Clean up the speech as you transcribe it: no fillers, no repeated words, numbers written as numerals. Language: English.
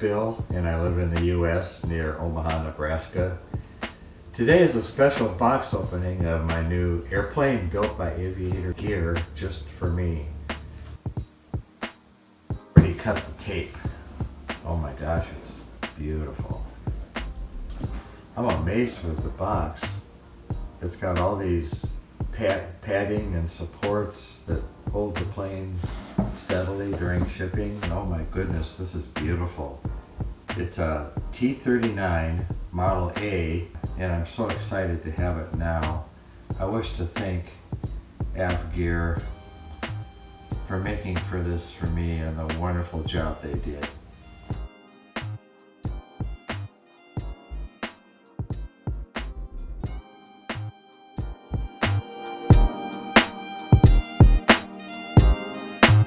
Bill, and I live in the U.S. near Omaha, Nebraska. Today is a special box opening of my new airplane built by Aviator Gear just for me. Already cut the tape. Oh my gosh, it's beautiful. I'm amazed with the box. It's got all these padding and supports that hold the plane steadily during shipping. Oh my goodness, this is beautiful. It's a T-39 Model A, and I'm so excited to have it now. I wish to thank Av Gear for making this for me and the wonderful job they did.